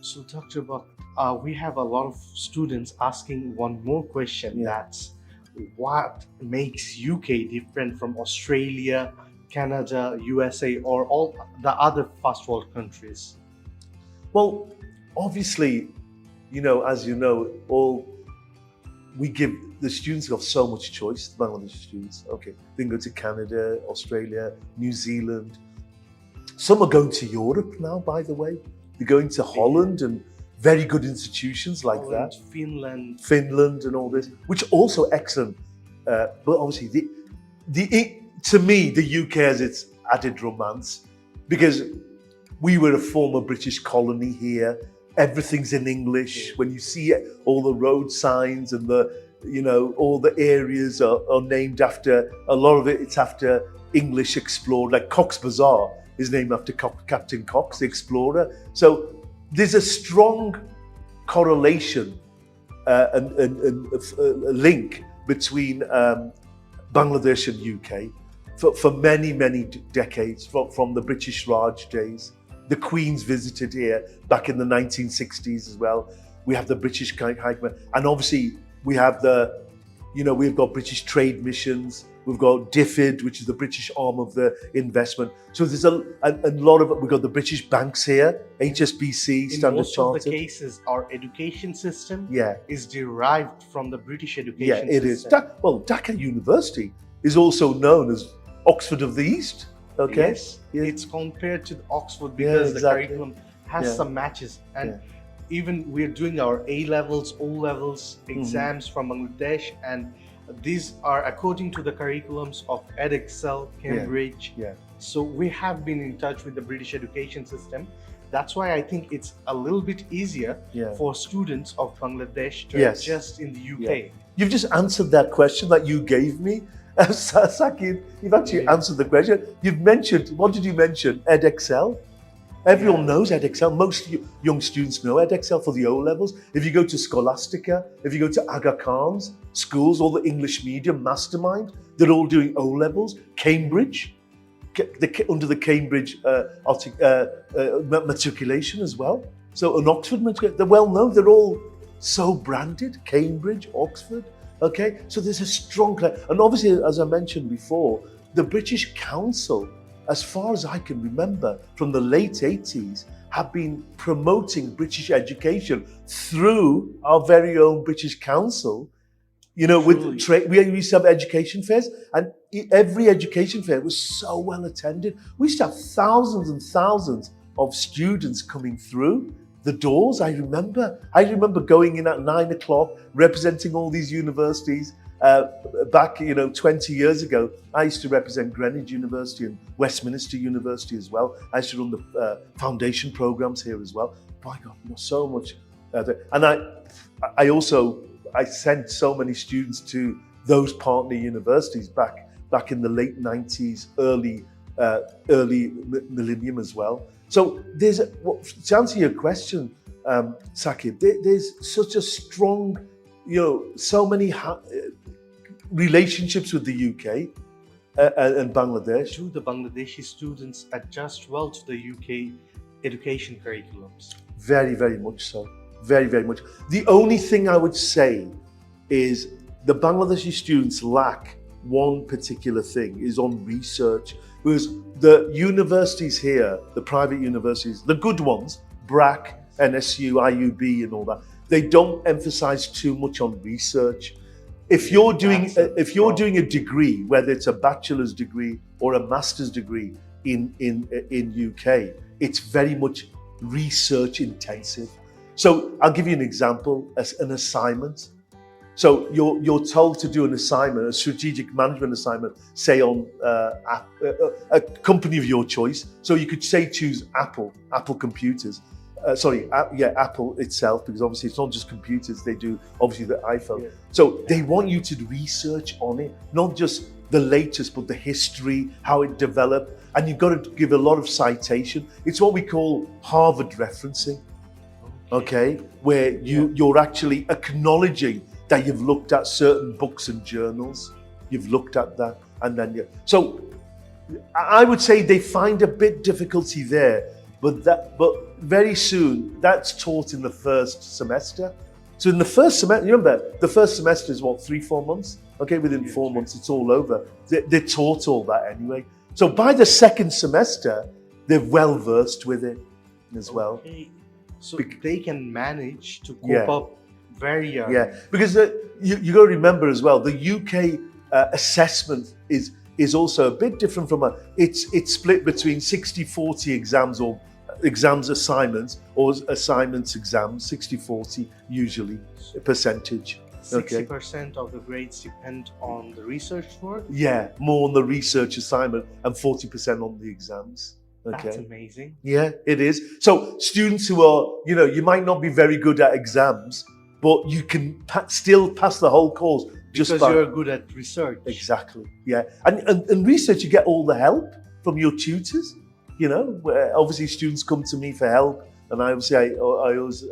So, Dr. Bakht, we have a lot of students asking one more question. Yeah. That's what makes UK different from Australia, Canada, USA, or all the other first world countries? Well, obviously, as you know, all we give the students have so much choice. The Bangladeshi students, okay, they can go to Canada, Australia, New Zealand. Some are going to Europe now, by the way. They're going to Holland and very good institutions like Holland, that. Finland. Finland and all this, which are also excellent. But obviously, to me, the UK has its added romance because we were a former British colony here. Everything's in English. When you see it, all the road signs and all the areas are named after, a lot of it, it's after English explorer, like Cox's Bazar is named after Captain Cox, the explorer. So there's a strong correlation and a link between Bangladesh and UK for many, many decades, from the British Raj days. The Queen's visited here back in the 1960s as well. We have the British High Command, and obviously we have we've got British trade missions. We've got DFID, which is the British arm of the investment. So there's a lot of, we've got the British banks here, HSBC, Standard In most Chartered. of the cases, our education system Yeah. is derived from the British Yeah, education it is. system. Dhaka University is also known as Oxford of the East. Okay. Yes, Yeah. it's compared to Oxford Yeah, because the exactly. curriculum has Yeah. some matches, and Yeah. even we're doing our A levels, O levels Mm-hmm. exams from Bangladesh, and these are according to the curriculums of Edexcel, Cambridge. Yeah. So we have been in touch with the British education system. That's why I think it's a little bit easier Yeah. for students of Bangladesh to Yes. adjust in the UK. Yeah. You've just answered that question that you gave me. Sakib, you've actually Yeah. answered the question. You've mentioned, what did you mention? Edexcel. Everyone knows Edexcel. Most young students know Edexcel for the O levels. If you go to Scholastica, if you go to Aga Khan's schools, all the English medium, Mastermind, they're all doing O levels. Cambridge, under the Cambridge matriculation as well. So an Oxford matriculation, they're well known. They're all so branded. Cambridge, Oxford. Okay, so there's a strong, and obviously, as I mentioned before, the British Council, as far as I can remember, from the late 80s, have been promoting British education through our very own British Council. With we used to have education fairs, and every education fair was so well attended. We used to have thousands and thousands of students coming through the doors. I remember going in at 9 o'clock, representing all these universities. Back, 20 years ago, I used to represent Greenwich University and Westminster University as well. I used to run the foundation programs here as well. My God, so much. And I sent so many students to those partner universities back in the late 90s, early millennium as well. So to answer your question, Sakib, there's such a strong, so many relationships with the UK and Bangladesh. Do the Bangladeshi students adjust well to the UK education curriculums? Very, very much so. Very, very much. The only thing I would say is the Bangladeshi students lack one particular thing, is on research. Because the universities here, the private universities, the good ones, BRAC, NSU, IUB and all that, they don't emphasize too much on research. If you're doing a degree, whether it's a bachelor's degree or a master's degree in UK, it's very much research intensive. So I'll give you an example, as an assignment. So you're told to do an assignment, a strategic management assignment, say on a company of your choice. So you could say choose Apple computers. Apple itself, because obviously it's not just computers, they do obviously the iPhone. Yeah. So they want you to research on it, not just the latest, but the history, how it developed, and you've got to give a lot of citation. It's what we call Harvard referencing, okay? Where you're actually acknowledging that you've looked at certain books and journals, you've looked at that, and then so I would say they find a bit difficulty there but very soon that's taught in the first semester. So in the first semester, remember, the first semester is what, 3-4 months? Okay, within 4 months it's all over. They're taught all that anyway. So by the second semester, they're well versed with it as well. Okay. So they can manage to cope Yeah. up very early. Yeah, because you got to remember as well, the UK assessment is also a bit different from it's split between 60-40 exams or exams assignments or assignments exams, 60-40 usually percentage. 60% of the grades depend on the research work. Yeah, more on the research assignment and 40% on the exams. Okay. That's amazing. Yeah, it is. So students who are, you might not be very good at exams, but you can still pass the whole course just because you're good at research. Exactly. Yeah, and research, you get all the help from your tutors. Where obviously students come to me for help, and I always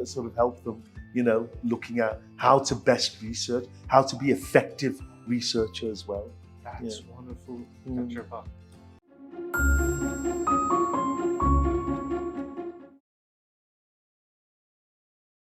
sort of help them. Looking at how to best research, how to be effective researcher as well. That's wonderful, Mm. Dr. Bakht.